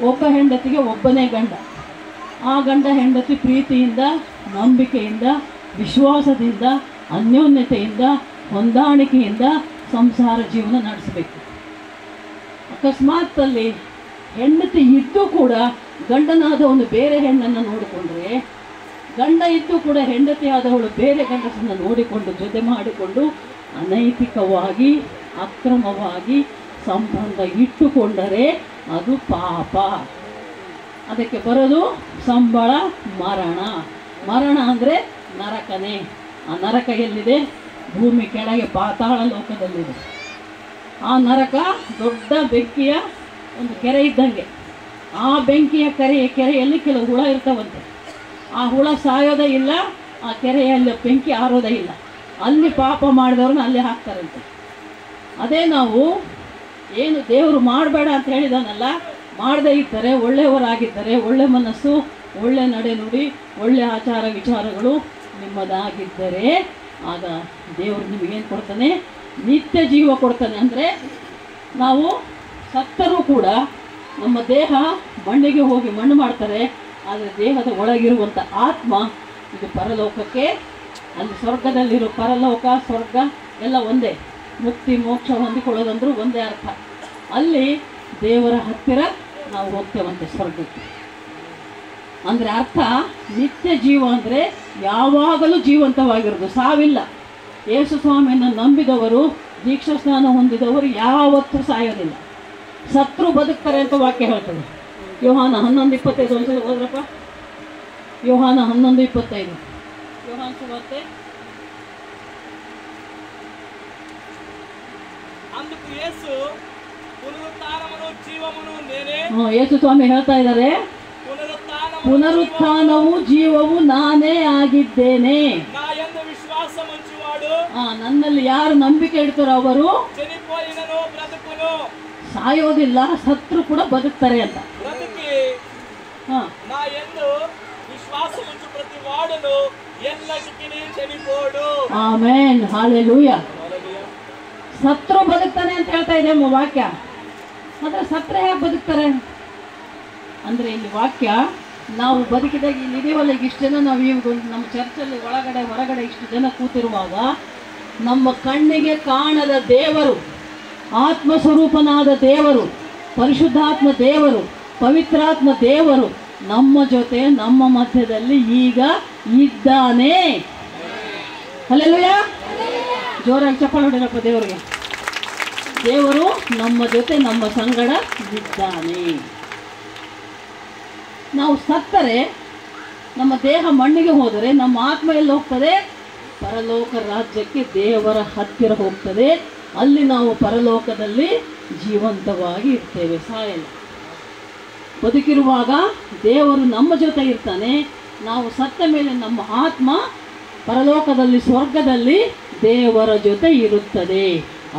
ಒಬ್ಬ ಹೆಂಡತಿಗೆ ಒಬ್ಬನೇ ಗಂಡ. ಆ ಗಂಡ ಹೆಂಡತಿ ಪ್ರೀತಿಯಿಂದ, ನಂಬಿಕೆಯಿಂದ, ವಿಶ್ವಾಸದಿಂದ, ಅನ್ಯೋನ್ಯತೆಯಿಂದ, ಹೊಂದಾಣಿಕೆಯಿಂದ ಸಂಸಾರ ಜೀವನ ನಡೆಸಬೇಕು. ಅಕಸ್ಮಾತ್ತಲ್ಲಿ ಹೆಂಡತಿ ಇದ್ದು ಕೂಡ ಗಂಡನಾದವನು ಬೇರೆ ಹೆಣ್ಣನ್ನು ನೋಡಿಕೊಂಡ್ರೆ, ಗಂಡ ಇದ್ದು ಕೂಡ ಹೆಂಡತಿ ಆದವಳು ಬೇರೆ ಗಂಡಸನ್ನು ನೋಡಿಕೊಂಡು ಜೊತೆ ಮಾಡಿಕೊಂಡು ಅನೈತಿಕವಾಗಿ, ಅಕ್ರಮವಾಗಿ ಸಂಬಂಧ ಇಟ್ಟುಕೊಂಡರೆ ಅದು ಪಾಪ. ಅದಕ್ಕೆ ಬರೋದು ಸಂಬಳ ಮರಣ. ಮರಣ ಅಂದರೆ ನರಕನೇ. ಆ ನರಕ ಎಲ್ಲಿದೆ? ಭೂಮಿ ಕೆಳಗೆ ಪಾತಾಳ ಲೋಕದಲ್ಲಿದೆ. ಆ ನರಕ ದೊಡ್ಡ ಬೆಂಕಿಯ ಒಂದು ಕೆರೆ ಇದ್ದಂಗೆ. ಆ ಬೆಂಕಿಯ ಕೆರೆಯಲ್ಲಿ ಕೆಲವು ಹುಳ ಇರ್ತಾವಂತೆ. ಆ ಹುಳ ಸಾಯೋದೇ ಇಲ್ಲ, ಆ ಕೆರೆಯಲ್ಲಿ ಬೆಂಕಿ ಆರೋದೇ ಇಲ್ಲ. ಅಲ್ಲಿ ಪಾಪ ಮಾಡಿದವ್ರನ್ನ ಅಲ್ಲಿ ಹಾಕ್ತಾರಂತೆ. ಅದೇ ನಾವು ಏನು ದೇವರು ಮಾಡಬೇಡ ಅಂತ ಹೇಳಿದಾನಲ್ಲ, ಮಾಡದೇ ಇದ್ದರೆ, ಒಳ್ಳೆಯವರಾಗಿದ್ದರೆ, ಒಳ್ಳೆ ಮನಸ್ಸು, ಒಳ್ಳೆ ನಡೆನುಡಿ, ಒಳ್ಳೆ ಆಚಾರ ವಿಚಾರಗಳು ನಿಮ್ಮದಾಗಿದ್ದರೆ ಆಗ ದೇವರು ನಿಮಗೇನು ಕೊಡ್ತಾನೆ? ನಿತ್ಯ ಜೀವ ಕೊಡ್ತಾನೆ. ಅಂದರೆ ನಾವು ಸತ್ತರೂ ಕೂಡ ನಮ್ಮ ದೇಹ ಮಣ್ಣಿಗೆ ಹೋಗಿ ಮಣ್ಣು ಮಾಡ್ತಾರೆ, ಆದರೆ ದೇಹದ ಒಳಗಿರುವಂಥ ಆತ್ಮ ಇದು ಪರಲೋಕಕ್ಕೆ, ಅಲ್ಲಿ ಸ್ವರ್ಗದಲ್ಲಿರೋ ಪರಲೋಕ, ಸ್ವರ್ಗ ಎಲ್ಲ ಒಂದೇ. ಮುಕ್ತಿ ಮೋಕ್ಷ ಹೊಂದಿಕೊಳ್ಳೋದಂದ್ರೂ ಒಂದೇ ಅರ್ಥ. ಅಲ್ಲಿ ದೇವರ ಹತ್ತಿರ ನಾವು ಹೋಗ್ತೇವಂತೆ ಸ್ವರ್ಗಕ್ಕೆ. ಅಂದರೆ ಅರ್ಥ ನಿತ್ಯ ಜೀವ ಅಂದರೆ ಯಾವಾಗಲೂ ಜೀವಂತವಾಗಿರೋದು, ಸಾವಿಲ್ಲ. ಯೇಸು ಸ್ವಾಮಿಯನ್ನು ನಂಬಿದವರು, ದೀಕ್ಷಾ ಸ್ನಾನ ಹೊಂದಿದವರು ಯಾವತ್ತೂ ಸಾಯೋದಿಲ್ಲ. ಸತ್ರು ಬದುಕ್ತಾರೆ ಅಂತ ವಾಕ್ಯ ಹೇಳ್ತದೆ. ಯೋಹಾನ 11:25 ಒಂದ್ಸಲ ಹೋದ್ರಪ್ಪ. ಯೋಹಾನ 11:25. ಯೋಹಾನ ಸುವಾರ್ತೆ అందుకు యేసు పునరుత్థానమును జీవమును నేనే. ಯೇಸು ಸ್ವಾಮಿ ಹೇಳ್ತಾ ಇದ್ದಾರೆ, ಪುನರುತ್ಥಾನವು ಜೀವವು ನಾನೇ ಆಗಿದ್ದೇನೆ. నా యందు విశ్వాసం ఉంచువాడు, ನನ್ನಲ್ಲಿ ಯಾರು ನಂಬಿಕೆ ಇಡ್ತಾರೋ ಅವರು చనిపోయినను బ్రతుకును, ಸಾಯೋದಿಲ್ಲ, ಸತ್ರು ಕೂಡ ಬದುಕ್ತಾರೆ ಅಂತ. బ్రతికి నా యందు విశ్వాసం ఉంచు ప్రతి వాడును ఎన్నటికీ చనిపోడు. Amen, hallelujah. ಸತ್ರು ಬದುಕ್ತಾನೆ ಅಂತ ಹೇಳ್ತಾ ಇದೆ ವಾಕ್ಯ. ಆದ್ರೆ ಸತ್ರೆ ಹೇಗೆ ಬದುಕ್ತಾರೆ ಅಂದ್ರೆ ಇಲ್ಲಿ ವಾಕ್ಯ ನಾವು ಬದುಕಿದಾಗ ಇಲ್ಲಿ ಇದೀವಲ್ಲ, ಈಗ ಇಷ್ಟು ಜನ ನಾವು ಈಗ ನಮ್ಮ ಚರ್ಚಲ್ಲಿ ಒಳಗಡೆ ಹೊರಗಡೆ ಇಷ್ಟು ಜನ ಕೂತಿರುವಾಗ ನಮ್ಮ ಕಣ್ಣಿಗೆ ಕಾಣದ ದೇವರು, ಆತ್ಮಸ್ವರೂಪನಾದ ದೇವರು, ಪರಿಶುದ್ಧಾತ್ಮ ದೇವರು, ಪವಿತ್ರಾತ್ಮ ದೇವರು ನಮ್ಮ ಜೊತೆ ನಮ್ಮ ಮಧ್ಯದಲ್ಲಿ ಈಗ ಇದ್ದಾನೆ. ಹಲ್ಲೆಲೂಯಾ. ಜೋರಾಗಿ ಚಪ್ಪಾಳೆ ಹೊಡೆಯಪ್ಪ ದೇವರಿಗೆ. ದೇವರು ನಮ್ಮ ಜೊತೆ ನಮ್ಮ ಸಂಗಡ ಇದ್ದಾನೆ. ನಾವು ಸತ್ತರೆ ನಮ್ಮ ದೇಹ ಮಣ್ಣಿಗೆ ಹೋದರೆ ನಮ್ಮ ಆತ್ಮ ಎಲ್ಲಿ ಹೋಗ್ತದೆ? ಪರಲೋಕ ರಾಜ್ಯಕ್ಕೆ, ದೇವರ ಹತ್ತಿರ ಹೋಗ್ತದೆ. ಅಲ್ಲಿ ನಾವು ಪರಲೋಕದಲ್ಲಿ ಜೀವಂತವಾಗಿ ಇರ್ತೇವೆ, ಸಾಯಲ್ಲ. ಬದುಕಿರುವಾಗ ದೇವರು ನಮ್ಮ ಜೊತೆ ಇರ್ತಾನೆ. ನಾವು ಸತ್ತ ಮೇಲೆ ನಮ್ಮ ಆತ್ಮ ಪರಲೋಕದಲ್ಲಿ, ಸ್ವರ್ಗದಲ್ಲಿ ದೇವರ ಜೊತೆ ಇರುತ್ತದೆ.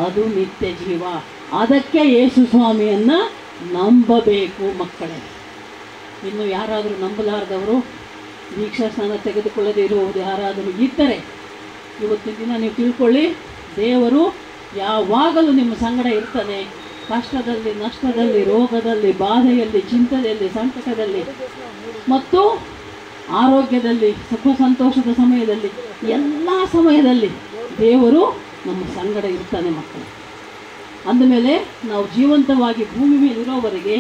ಅದು ನಿತ್ಯ ಜೀವ. ಅದಕ್ಕೆ ಯೇಸು ಸ್ವಾಮಿಯನ್ನು ನಂಬಬೇಕು ಮಕ್ಕಳೇ. ಇನ್ನು ಯಾರಾದರೂ ನಂಬಲಾರದವರು, ದೀಕ್ಷಾ ಸ್ನಾನ ತೆಗೆದುಕೊಳ್ಳದೇ ಇರುವುದು ಯಾರಾದರೂ ಇದ್ದರೆ ಇವತ್ತಿನ ದಿನ ನೀವು ತಿಳ್ಕೊಳ್ಳಿ, ದೇವರು ಯಾವಾಗಲೂ ನಿಮ್ಮ ಸಂಗಡ ಇರ್ತಾನೆ. ಕಷ್ಟದಲ್ಲಿ, ನಷ್ಟದಲ್ಲಿ, ರೋಗದಲ್ಲಿ, ಬಾಧೆಯಲ್ಲಿ, ಚಿಂತೆಯಲ್ಲಿ, ಸಂಕಟದಲ್ಲಿ ಮತ್ತು ಆರೋಗ್ಯದಲ್ಲಿ, ಸುಖ ಸಂತೋಷದ ಸಮಯದಲ್ಲಿ, ಎಲ್ಲ ಸಮಯದಲ್ಲಿ ದೇವರು ನಮ್ಮ ಸಂಗಡ ಇರ್ತಾನೆ ಮಕ್ಕಳು. ಅಂದಮೇಲೆ ನಾವು ಜೀವಂತವಾಗಿ ಭೂಮಿ ಮೇಲೆ ಇರೋವರೆಗೆ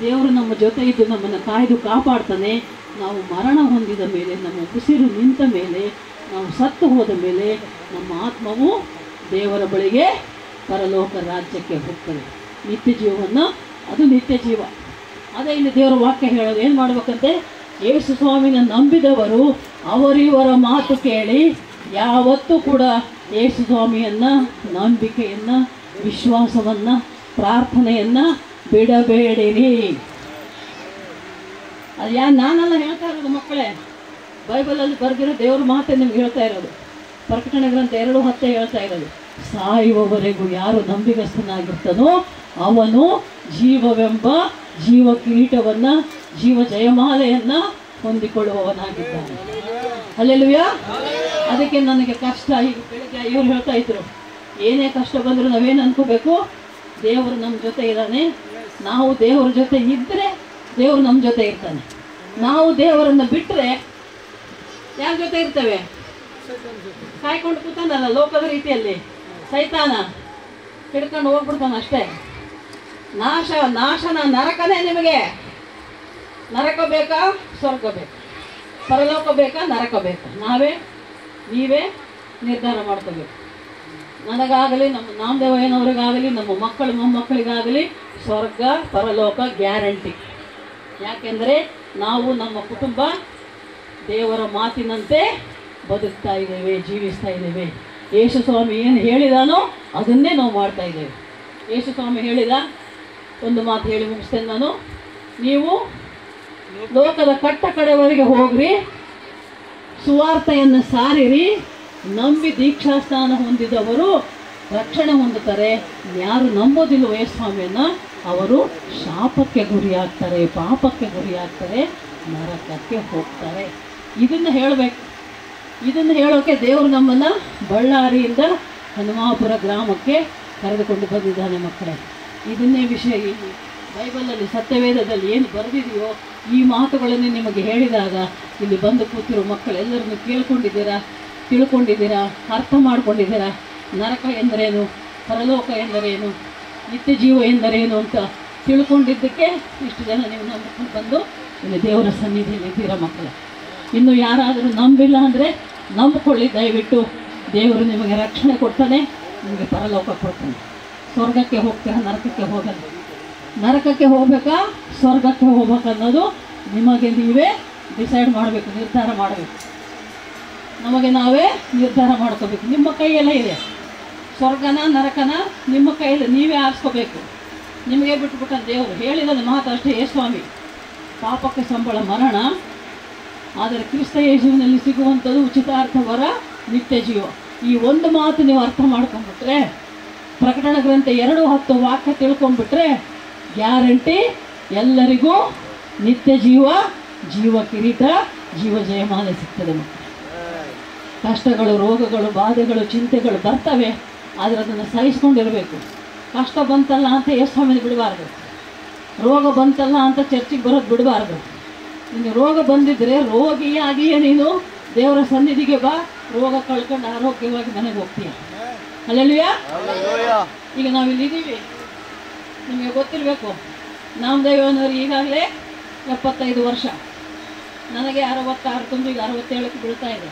ದೇವರು ನಮ್ಮ ಜೊತೆ ಇದ್ದು ನಮ್ಮನ್ನು ಕಾಯ್ದು ಕಾಪಾಡ್ತಾನೆ. ನಾವು ಮರಣ ಹೊಂದಿದ ಮೇಲೆ, ನಮ್ಮ ಉಸಿರು ನಿಂತ ಮೇಲೆ, ನಾವು ಸತ್ತು ಹೋದ ಮೇಲೆ ನಮ್ಮ ಆತ್ಮವು ದೇವರ ಬಳಿಗೆ, ಪರಲೋಕ ರಾಜ್ಯಕ್ಕೆ ಹೋಗ್ತದೆ. ನಿತ್ಯ ಜೀವವನ್ನು, ಅದು ನಿತ್ಯ ಜೀವ. ಅದೇ ಇಲ್ಲಿ ದೇವರ ವಾಕ್ಯ ಹೇಳೋದು ಏನು ಮಾಡಬೇಕಂತೆ? ಯೇಸು ಸ್ವಾಮಿನ ನಂಬಿದವರು ಅವರಿವರ ಮಾತು ಕೇಳಿ ಯಾವತ್ತೂ ಕೂಡ ಯೇಸು ಸ್ವಾಮಿಯನ್ನು, ನಂಬಿಕೆಯನ್ನು, ವಿಶ್ವಾಸವನ್ನು, ಪ್ರಾರ್ಥನೆಯನ್ನು ಬಿಡಬೇಡಿರಿ. ಅದು ನಾನೆಲ್ಲ ಹೇಳ್ತಾ ಇರೋದು ಮಕ್ಕಳೇ, ಬೈಬಲಲ್ಲಿ ಬರೆದಿರೋ ದೇವ್ರ ಮಾತೇ ನಿಮ್ಗೆ ಹೇಳ್ತಾ ಇರೋದು. ಪ್ರಕಟಣೆ ಗ್ರಂಥ 2:10 ಹೇಳ್ತಾ ಇರೋದು, ಸಾಯುವವರೆಗೂ ಯಾರು ನಂಬಿಗಸ್ತನಾಗಿರ್ತಾನೋ ಅವನು ಜೀವವೆಂಬ ಜೀವ ಕಿರೀಟವನ್ನು, ಜೀವ ಜಯಮಾಲೆಯನ್ನು ಹೊಂದಿಕೊಳ್ಳುವವನಾಗಿದ್ದಾನೆ. ಹಲ್ಲೆಲೂಯಾ. ಅದಕ್ಕೆ ನನಗೆ ಕಷ್ಟ, ಈಗ ಬೆಳಗ್ಗೆ ಇವರು ಹೇಳ್ತಾ ಇದ್ರು, ಏನೇ ಕಷ್ಟ ಬಂದರೂ ನಾವೇನು ಅನ್ಕೋಬೇಕು? ದೇವರು ನಮ್ಮ ಜೊತೆ ಇದ್ದಾನೆ. ನಾವು ದೇವರ ಜೊತೆ ಇದ್ದರೆ ದೇವರು ನಮ್ಮ ಜೊತೆ ಇರ್ತಾನೆ. ನಾವು ದೇವರನ್ನು ಬಿಟ್ಟರೆ ಯಾರ ಜೊತೆ ಇರ್ತೇವೆ? ಕಾಯ್ಕೊಂಡು ಕೂತಾನಲ್ಲ ಲೋಕದ ರೀತಿಯಲ್ಲಿ, ಸೈತಾನ ಹಿಡ್ಕೊಂಡು ಹೋಗ್ಬಿಡ್ತಾನೆ ಅಷ್ಟೇ. ನಾಶನ ನರಕನೇ ನಿಮಗೆ. ನರಕ ಬೇಕಾ, ಸ್ವರ್ಗ ಬೇಕಾ? ಪರಲೋಕ ಬೇಕಾ, ನರಕ ಬೇಕಾ? ನೀವೇ ನಿರ್ಧಾರ ಮಾಡ್ಕೋಬೇಕು. ನನಗಾಗಲಿ, ನಮ್ಮ ನಾಮದೇವಯ್ಯನವ್ರಿಗಾಗಲಿ, ನಮ್ಮ ಮಕ್ಕಳು ಮೊಮ್ಮಕ್ಕಳಿಗಾಗಲಿ ಸ್ವರ್ಗ ಪರಲೋಕ ಗ್ಯಾರಂಟಿ. ಯಾಕೆಂದರೆ ನಾವು, ನಮ್ಮ ಕುಟುಂಬ ದೇವರ ಮಾತಿನಂತೆ ಬದುಕ್ತಾ ಇದ್ದೇವೆ, ಜೀವಿಸ್ತಾ ಇದ್ದೇವೆ. ಯೇಸು ಸ್ವಾಮಿ ಏನು ಹೇಳಿದಾನೋ ಅದನ್ನೇ ನಾವು ಮಾಡ್ತಾ ಇದ್ದೇವೆ. ಯೇಸು ಸ್ವಾಮಿ ಹೇಳಿದ ಒಂದು ಮಾತು ಹೇಳಿ ಮುಗಿಸ್ತೇನೆ ನಾನು. ನೀವು ಲೋಕದ ಕಟ್ಟ ಕಡೆವರೆಗೆ ಹೋಗ್ರಿ, ಸುವಾರ್ತೆಯನ್ನು ಸಾರಿರಿ, ನಂಬಿ ದೀಕ್ಷಾಸ್ಥಾನ ಹೊಂದಿದವರು ರಕ್ಷಣೆ ಹೊಂದುತ್ತಾರೆ. ಯಾರು ನಂಬೋದಿಲ್ಲವೋ ಯೇಸು ಸ್ವಾಮಿಯನ್ನು ಅವರು ಶಾಪಕ್ಕೆ ಗುರಿಯಾಗ್ತಾರೆ, ಪಾಪಕ್ಕೆ ಗುರಿಯಾಗ್ತಾರೆ, ನರಕಕ್ಕೆ ಹೋಗ್ತಾರೆ. ಇದನ್ನು ಹೇಳಬೇಕು. ಇದನ್ನು ಹೇಳೋಕ್ಕೆ ದೇವರು ನಮ್ಮನ್ನು ಬಳ್ಳಾರಿಯಿಂದ ಹನುಮಾಪುರ ಗ್ರಾಮಕ್ಕೆ ಕರೆದುಕೊಂಡು ಬಂದಿದ್ದಾನೆ ಮಕ್ಕಳೇ. ಇದನ್ನೇ ವಿಷಯ ಇಲ್ಲಿ ಬೈಬಲಲ್ಲಿ, ಸತ್ಯವೇದದಲ್ಲಿ ಏನು ಬರೆದಿದೆಯೋ ಈ ಮಾತುಗಳನ್ನೇ ನಿಮಗೆ ಹೇಳಿದಾಗ ಇಲ್ಲಿ ಬಂದು ಕೂತಿರೋ ಮಕ್ಕಳೆಲ್ಲರನ್ನು ಕೇಳ್ಕೊಂಡಿದ್ದೀರಾ, ತಿಳ್ಕೊಂಡಿದ್ದೀರಾ, ಅರ್ಥ ಮಾಡ್ಕೊಂಡಿದ್ದೀರಾ. ನರಕ ಎಂದರೇನು, ಪರಲೋಕ ಎಂದರೇನು, ನಿತ್ಯ ಜೀವ ಎಂದರೇನು ಅಂತ ತಿಳ್ಕೊಂಡಿದ್ದಕ್ಕೆ ಇಷ್ಟು ಜನ ನೀವು ನಂಬಿಕೊಂಡು ಬಂದು ಇಲ್ಲಿ ದೇವರ ಸನ್ನಿಧಿಯಲ್ಲಿ ಇದ್ದೀರಾ ಮಕ್ಕಳು. ಇನ್ನು ಯಾರಾದರೂ ನಂಬಿಲ್ಲ ಅಂದರೆ ನಂಬಿಕೊಳ್ಳಿ ದಯವಿಟ್ಟು. ದೇವರು ನಿಮಗೆ ರಕ್ಷಣೆ ಕೊಡ್ತಾನೆ, ನಿಮಗೆ ಪರಲೋಕ ಕೊಡ್ತಾನೆ. ಸ್ವರ್ಗಕ್ಕೆ ಹೋಗ್ತೀರಾ, ನರಕಕ್ಕೆ ಹೋಗಲ್ಲ. ನರಕಕ್ಕೆ ಹೋಗ್ಬೇಕಾ, ಸ್ವರ್ಗಕ್ಕೆ ಹೋಗ್ಬೇಕನ್ನೋದು ನಿಮಗೆ ನೀವೇ ಡಿಸೈಡ್ ಮಾಡಬೇಕು, ನಿರ್ಧಾರ ಮಾಡಬೇಕು. ನಮಗೆ ನಾವೇ ನಿರ್ಧಾರ ಮಾಡ್ಕೋಬೇಕು. ನಿಮ್ಮ ಕೈಯೆಲ್ಲ ಇದೆ. ಸ್ವರ್ಗನ ನರಕನ ನಿಮ್ಮ ಕೈಯಲ್ಲಿ ನೀವೇ ಆರಿಸ್ಕೋಬೇಕು. ನಿಮಗೆ ಬಿಟ್ಬಿಟ್ಟ ದೇವರು ಹೇಳಿದ ಮಾತು ಅಷ್ಟೇ, ಸ್ವಾಮಿ, ಪಾಪಕ್ಕೆ ಸಂಬಳ ಮರಣ, ಆದರೆ ಕ್ರಿಸ್ತ ಯೇಸುವಿನಲ್ಲಿ ಸಿಗುವಂಥದ್ದು ಉಚಿತಾರ್ಥ ವರ ನಿತ್ಯ ಜೀವ. ಈ ಒಂದು ಮಾತು ನೀವು ಅರ್ಥ ಮಾಡ್ಕೊಂಡ್ಬಿಟ್ರೆ, ಪ್ರಕಟಣ ಗ್ರಂಥ 2:10 ವಾಕ್ಯ ತಿಳ್ಕೊಂಡ್ಬಿಟ್ರೆ ಗ್ಯಾರಂಟಿ ಎಲ್ಲರಿಗೂ ನಿತ್ಯ ಜೀವ, ಜೀವ ಕಿರೀಟ, ಜೀವ ಜಯಮಾಲೆ ಸಿಗ್ತದೆ. ಮಕ್ಕಳು, ಕಷ್ಟಗಳು, ರೋಗಗಳು, ಬಾಧೆಗಳು, ಚಿಂತೆಗಳು ಬರ್ತವೆ, ಆದರೆ ಅದನ್ನು ಸಹಿಸ್ಕೊಂಡಿರಬೇಕು. ಕಷ್ಟ ಬಂತಲ್ಲ ಅಂತ ಯೇಸುಸ್ವಾಮಿನ ಬಿಡಬಾರ್ದು, ರೋಗ ಬಂತಲ್ಲ ಅಂತ ಚರ್ಚಿಗೆ ಬರೋದು ಬಿಡಬಾರ್ದು. ನಿಮಗೆ ರೋಗ ಬಂದಿದ್ದರೆ ರೋಗಿಯಾಗಿಯೇ ನೀನು ದೇವರ ಸನ್ನಿಧಿಗೆ ಬಾ, ರೋಗ ಕಳ್ಕೊಂಡು ಆರೋಗ್ಯವಾಗಿ ಮನೆಗೆ ಹೋಗ್ತೀಯ. ಹಲ್ಲೆಲೂಯಾ. ಈಗ ನಾವಿಲ್ಲಿದ್ದೀವಿ, ನಿಮಗೆ ಗೊತ್ತಿರಬೇಕು, ನಾಮದೇವನವ್ರಿಗೆ ಈಗಾಗಲೇ 75 ವರ್ಷ, ನನಗೆ 66 ತುಂಬಿ ಈಗ 67ಕ್ಕೆ ಬೀಳ್ತಾ ಇದೆ.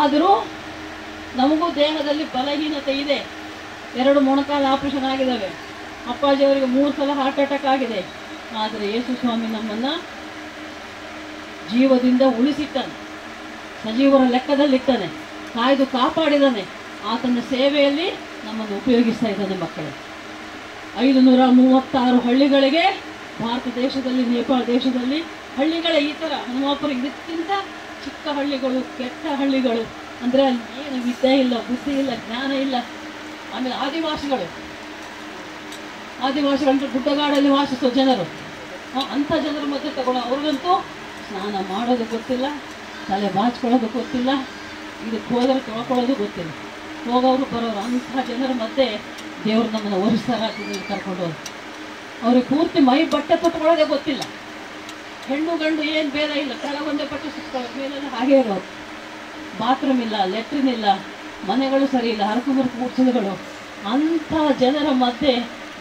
ಆದರೂ ನಮಗೂ ದೇಹದಲ್ಲಿ ಬಲಹೀನತೆ ಇದೆ. 2 ಮೊಣಕಾಲು ಆಪರೇಷನ್ ಆಗಿದ್ದಾವೆ. ಅಪ್ಪಾಜಿಯವರಿಗೆ 3 ಸಲ ಹಾರ್ಟ್ ಅಟ್ಯಾಕ್ ಆಗಿದೆ. ಆದರೆ ಯೇಸುಸ್ವಾಮಿ ನಮ್ಮನ್ನು ಜೀವದಿಂದ ಉಳಿಸಿದ್ದಾನೆ, ಸಜೀವರ ಲೆಕ್ಕದಲ್ಲಿದ್ದಾನೆ, ಕಾಯ್ದು ಕಾಪಾಡಿದ್ದಾನೆ. ಆತನ ಸೇವೆಯಲ್ಲಿ ನಮ್ಮನ್ನು ಉಪಯೋಗಿಸ್ತಾ ಇದ್ದಾನೆ. ಮಕ್ಕಳೇ, 536 ಹಳ್ಳಿಗಳಿಗೆ ಭಾರತ ದೇಶದಲ್ಲಿ, ನೇಪಾಳ ದೇಶದಲ್ಲಿ ಹಳ್ಳಿಗಳ ಈ ಥರ ಹನುಮಾಪುರ ಇದಕ್ಕಿಂತ ಚಿಕ್ಕ ಹಳ್ಳಿಗಳು, ಕೆಟ್ಟ ಹಳ್ಳಿಗಳು, ಅಂದರೆ ಅಲ್ಲಿ ಏನು ವಿದ್ಯೆ ಇಲ್ಲ, ಬುದ್ಧಿ ಇಲ್ಲ, ಜ್ಞಾನ ಇಲ್ಲ. ಆಮೇಲೆ ಆದಿವಾಸಿಗಳಂದ್ರೆ ಗುಡ್ಡಗಾಡಲ್ಲಿ ವಾಸಿಸೋ ಜನರು, ಅಂಥ ಜನರ ಮಧ್ಯೆ ತಗೊಳ್ಳೋ, ಅವ್ರಿಗಂತೂ ಸ್ನಾನ ಮಾಡೋದು ಗೊತ್ತಿಲ್ಲ, ತಲೆ ಬಾಚ್ಕೊಳ್ಳೋದು ಗೊತ್ತಿಲ್ಲ, ಇದಕ್ಕೆ ಹೋದರೆ ತೊಳ್ಕೊಳ್ಳೋದು ಗೊತ್ತಿಲ್ಲ, ಹೋಗೋರು ಬರೋರು, ಅಂಥ ಜನರ ಮಧ್ಯೆ ದೇವರು ನಮ್ಮನ್ನು ಒರಿಸ್ತಾರಾಗ್ತದೆ ಕರ್ಕೊಂಡೋರು. ಅವ್ರಿಗೆ ಪೂರ್ತಿ ಮೈ ಬಟ್ಟೆ ತೊಟ್ಕೊಳ್ಳೋದೇ ಗೊತ್ತಿಲ್ಲ, ಹೆಣ್ಣು ಗಂಡು ಏನು ಭೇದ ಇಲ್ಲ, ಕೆಳಗೊಂದೇ ಬಟ್ಟೆ ಸುತ್ಕೊಳ್ಳೋದು, ಮೇಲೆಲ್ಲ ಹಾಗೇ ಇರೋರು. ಬಾತ್ರೂಮ್ ಇಲ್ಲ, ಲೆಟ್ರಿನ್ ಇಲ್ಲ, ಮನೆಗಳು ಸರಿ ಇಲ್ಲ, ಹರಕುಮರಕು ಗುಡಿಸಲುಗಳು. ಅಂಥ ಜನರ ಮಧ್ಯೆ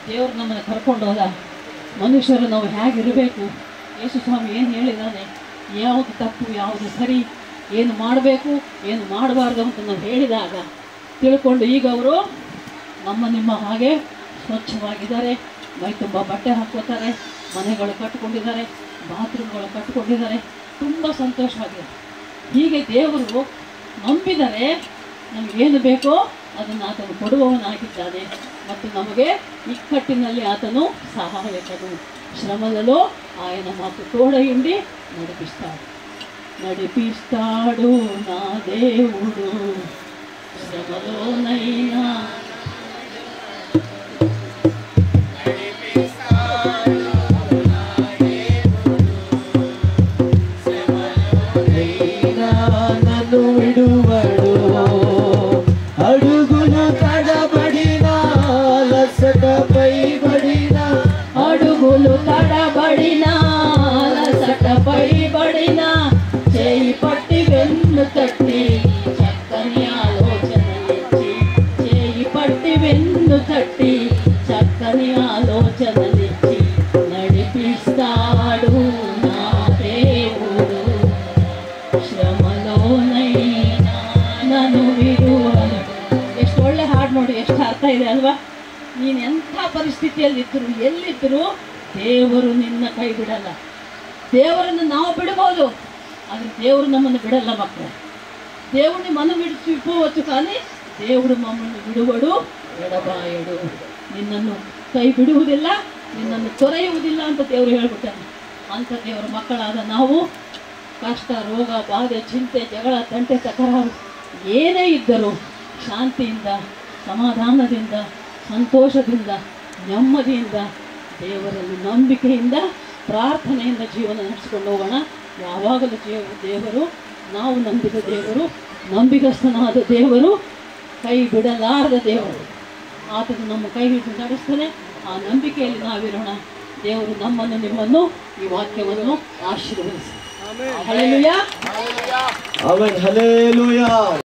ದೇವರು ನಮ್ಮನ್ನು ಕರ್ಕೊಂಡೋದ. ಮನುಷ್ಯರು ನಾವು ಹೇಗಿರಬೇಕು, ಯೇಸುಸ್ವಾಮಿ ಏನು ಹೇಳಿದ್ದಾನೆ, ಯಾವುದು ತಪ್ಪು ಯಾವುದು ಸರಿ, ಏನು ಮಾಡಬೇಕು ಏನು ಮಾಡಬಾರ್ದು ಅಂತ ನಾವು ಹೇಳಿದಾಗ ತಿಳ್ಕೊಂಡು ಈಗ ಅವರು ನಿಮ್ಮ ಹಾಗೆ ಸ್ವಚ್ಛವಾಗಿದ್ದಾರೆ, ಮೈ ತುಂಬ ಬಟ್ಟೆ ಹಾಕ್ಕೋತಾರೆ, ಮನೆಗಳು ಕಟ್ಕೊಂಡಿದ್ದಾರೆ, ಬಾತ್ರೂಮ್ಗಳು ಕಟ್ಕೊಂಡಿದ್ದಾರೆ, ತುಂಬ ಸಂತೋಷವಾಗಿದೆ. ಹೀಗೆ ದೇವರು ನಂಬಿದರೆ ನಮಗೇನು ಬೇಕೋ ಅದನ್ನು ಆತನು ಕೊಡುವವನಾಗಿದ್ದಾನೆ. ಮತ್ತು ನಮಗೆ ಇಕ್ಕಟ್ಟಿನಲ್ಲಿ ಆತನು ಸಹಾಯಕನು. ಶ್ರಮದಲ್ಲೂ ఆయన మాకు తోడయుండి నడిపిస్తాడు నా దేవుడు. శ్రమలోనైనా నన్ను విడువడు. అడుగులు తడబడినా లసటపై పడినా, అడుగులు తడబడినా లసటపై పడినా, చేయి పట్టి వెన్ను తట్టి చక్కని ఆలోచనలిచ్చి, చేయి పట్టి వెన్ను తట్టి చక్కని ఆలోచనలిచ్చి నడిపిస్తాడు నా దేవుడు. ಶ್ರಮಲೋನೈನಾ ನಾನು ವಿಡುವನು. ಎಷ್ಟು ಒಳ್ಳೆ ಹಾಡು ನೋಡಿ, ಎಷ್ಟು ಅರ್ಥ ಇದೆ ಅಲ್ವಾ? ನೀನು ಎಂಥ ಪರಿಸ್ಥಿತಿಯಲ್ಲಿದ್ದರು, ಎಲ್ಲಿದ್ದರೂ ದೇವರು ನಿನ್ನ ಕೈ ಬಿಡಲ್ಲ. ದೇವರನ್ನು ನಾವು ಬಿಡ್ಬೋದು, ಆದರೆ ದೇವರು ನಮ್ಮನ್ನು ಬಿಡಲ್ಲ. ಮಕ್ಕಳು, దేవుడిని మనం విడిచిపోవచ్చు, కానీ దేవుడు మమ్మల్ని విడువడు, ఎడబాయడు. ನಿನ್ನನ್ನು ಕೈ ಬಿಡುವುದಿಲ್ಲ, ನಿನ್ನನ್ನು ತೊರೆಯುವುದಿಲ್ಲ ಅಂತ ದೇವರು ಹೇಳ್ಬಿಟ್ಟಾನೆ. ಅಂಥ ದೇವರ ಮಕ್ಕಳಾದ ನಾವು ಕಷ್ಟ, ರೋಗ, ಬಾಧೆ, ಚಿಂತೆ, ಜಗಳ, ತಂಟೆ, ತಕರಾರು ಏನೇ ಇದ್ದರೂ ಶಾಂತಿಯಿಂದ, ಸಮಾಧಾನದಿಂದ, ಸಂತೋಷದಿಂದ, ನೆಮ್ಮದಿಯಿಂದ, ದೇವರನ್ನು ನಂಬಿಕೆಯಿಂದ, ಪ್ರಾರ್ಥನೆಯಿಂದ ಜೀವನ ನಡೆಸಿಕೊಂಡು ಹೋಗೋಣ. ಯಾವಾಗಲೂ ದೇವರು, ನಾವು ನಂಬಿದ ದೇವರು, ನಂಬಿಗಸ್ತನಾದ ದೇವರು, ಕೈ ಬಿಡಲಾರದ ದೇವರು. ಆತನು ನಮ್ಮ ಕೈ ಹಿಡಿದು ನಡೆಸ್ತಾನೆ. ಆ ನಂಬಿಕೆಯಲ್ಲಿ ನಾವಿರೋಣ. ದೇವರು ನಮ್ಮನ್ನು, ನಿಮ್ಮನ್ನು, ಈ ವಾಕ್ಯವನ್ನು ಆಶೀರ್ವದಿಸಿ. ಹಲ್ಲೆಲೂಯಾ. ಆಮೆನ್. ಹಲ್ಲೆಲೂಯಾ.